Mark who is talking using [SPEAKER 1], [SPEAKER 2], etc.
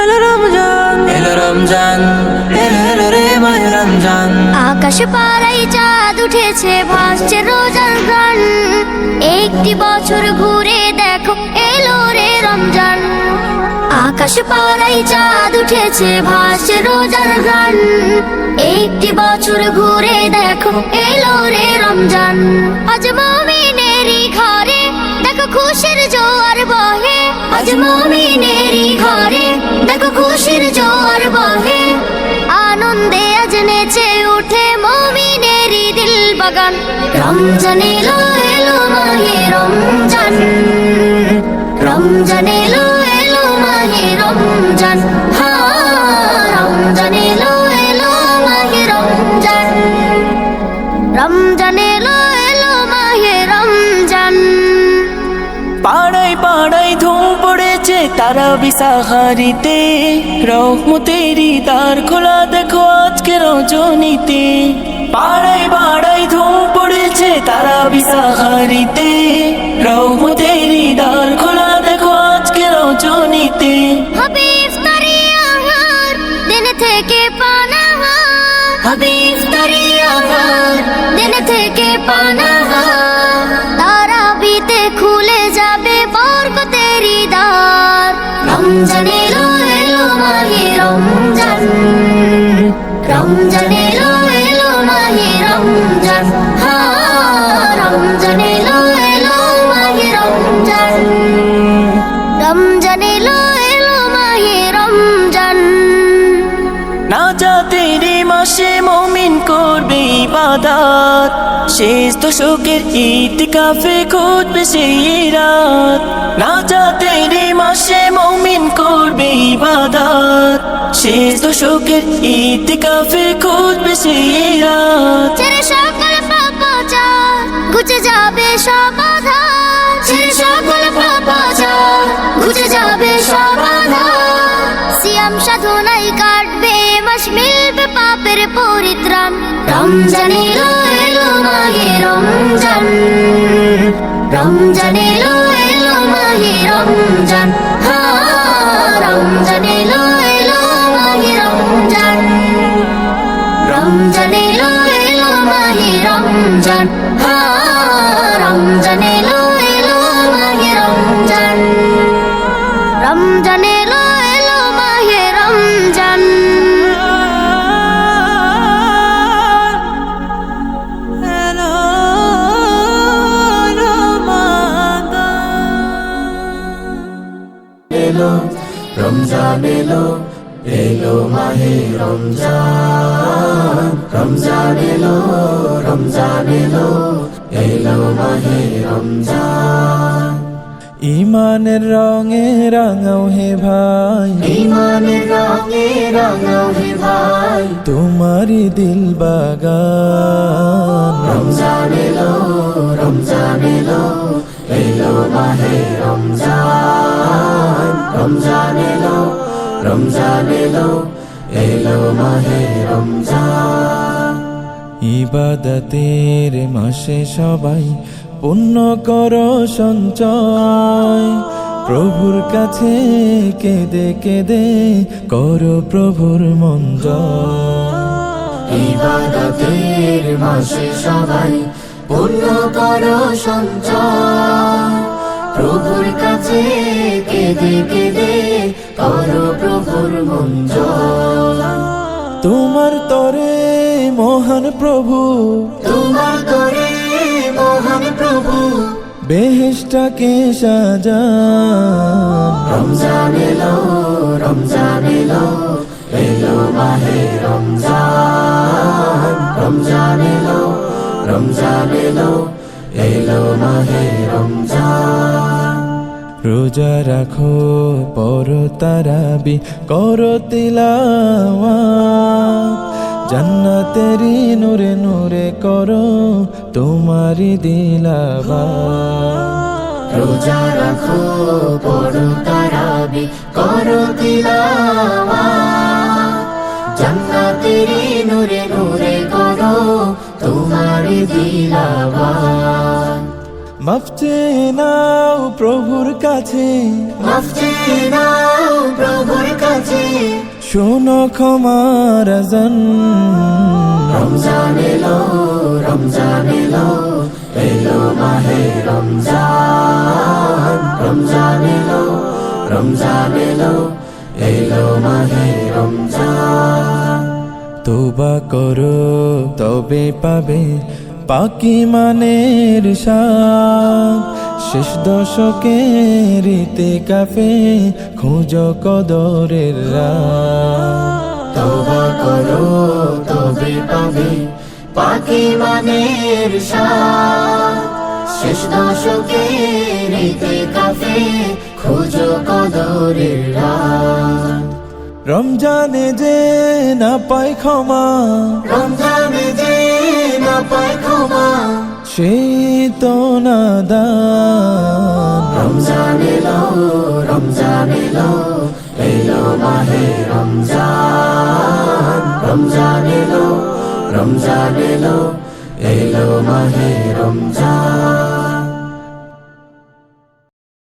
[SPEAKER 1] এলো রমজান, এলো রমজান, এলো এলো রে মাহে রমজান।
[SPEAKER 2] আকাশ পাড়ায় চাঁদ উঠেছে, ভাসছে রোজার গান। একটি বছর ঘুরে দেখো এলো রে রমজান। আকাশ পাড়ায় চাঁদ উঠেছে, ভাসছে রোজার গান। একটি বছর ঘুরে দেখো এলো রে রমজান। আজ মুমিনেরই ঘরে দেখো খুশির জোয়ার বহে। আজ মুমিনেরই ঘরে দেখো খুশির জোয়ার বহে। আনন্দে আজ নেচে উঠে মুমিনেরই দিল বাগান। রমজান এলো এলো মাহে রমজান, রমজান এলো এলো মাহে রমজান। রমজান এলো এলো মাহে রমজান, রমজান এলো এলো মাহে রমজান।
[SPEAKER 1] পাড়ায় পাড়ায় ধুম পড়েছে তারাবি সাহারিতে। রহমতেরই দ্বার খোলা দেখো আজকে রজনীতে। পাড়ায় পাড়ায় ধুম পড়েছে তারাবি সাহারিতে। রহমতেরই দ্বার খোলা দেখো আজকে রজনীতে।
[SPEAKER 2] হবে ইফতারি আহার দিন থেকে পানাহার। হবে ইফতারি আহার দিন থেকে পানাহার। তারাবিতে খুলে যাবে বরকতেরই দ্বার। রমজান এলো এলো মাহে রমজান, রমজান এলো এলো মাহে রমজান। রমজান এলো এলো মাহে রমজান, রমজান এলো এলো মাহে রমজান।
[SPEAKER 1] নাজাতেরই মাসে মুমিন করবে ইবাদত। শেষ দশকের ইতিকাফে খুঁজবে সেই রাত। নাজাতেরই মাসে মুমিন করবে ইবাদত। শেষ দশকের ইতিকাফে খুঁজবে সেই রাত।
[SPEAKER 2] ছেড়ে সকল পাপাচার ঘুচে যাবে সব আধার। ছেড়ে সকল পাপাচার ঘুচে যাবে সব আধার। সিয়াম সাধনায় কাটবে মাস, মিলবে পাপের পরিত্রাণ। রমজান এলো এলো মাহে রমজান, রমজান এলো এলো মাহে রমজান। রমজান এলো এলো মাহে রমজান, রমজান এলো এলো মাহে রমজান। রমজান এলো এলো মাহে রমজান, রমজান এলো এলো মাহে রমজান।
[SPEAKER 3] এলো রমজান এলো এলো মাহে রমজান। রমজান এলো রমজান এলো এলো মাহে রমজান।
[SPEAKER 4] ইমানের রঙে রাঙাও হে ভাই,
[SPEAKER 3] ইমানের রঙে রাঙাও হে ভাই,
[SPEAKER 4] তোমারি দিল বাগান।
[SPEAKER 3] রমজান এলো রমজান এলো এলো মাহে রমজান। রমজান এলো রমজান এলো এলো মাহে রমজান।
[SPEAKER 4] ইবাদতের মাসে সবাই পুণ্য করো সঞ্চয়। প্রভুর কাছে কেঁদে কেঁদে করো প্রভুর মন জয়।
[SPEAKER 3] ইবাদতের মাসে সবাই পুণ্য করো সঞ্চয়। প্রভুর কাছে কেঁদে কেঁদে করো প্রভুর মন জয়।
[SPEAKER 4] তোমার তরে মহান প্রভু,
[SPEAKER 3] তোমার করে মহান প্রভু
[SPEAKER 4] বেহেশটাকে সাজান।
[SPEAKER 3] রমজান এলো রমজান এলো এলো মাহে রমজান। রমজান এলো রমজান এলো এলো মাহে রমজান।
[SPEAKER 4] রোজা রাখো পড়ো তারাবি করো তিলাওয়াত। জান্নাতেরি নূরে নূরে করো তোমারি দিলাবাত।
[SPEAKER 3] রোজা রাখো পড়ো তারাবি করো তিলাওয়াত। জান্নাতেরি নূরে নূরে করো তোমারি দিলাওয়াত।
[SPEAKER 4] মাফ চেয়ে নাও প্রভুর কাছে,
[SPEAKER 3] মাফ চেয়ে নাও প্রভুর কাছে।
[SPEAKER 4] শোনো ক্ষমার আজান
[SPEAKER 3] রমজান এলো রমজান এলো এলো মাহে রমজান রমজান এলো রমজান এলো এলো মাহে রমজান
[SPEAKER 4] তওবা করো তবে পাবে পাকি মানের শান শেষ দশকের ইতিকাফে খোঁজো কদরের রাত
[SPEAKER 3] তওবা করো তবে পাবে পাকি মানের শান শেষ দশকের ইতিকাফে খোঁজো কদরের রাত
[SPEAKER 4] রমজানে যে না পায় ক্ষমা
[SPEAKER 3] রমজানে যে না পায় ক্ষমা
[SPEAKER 4] সেই তো নাদান
[SPEAKER 3] রমজান এলো রমজান এলো এলো মাহে রমজান রমজান এলো রমজান এলো এলো মাহে রমজান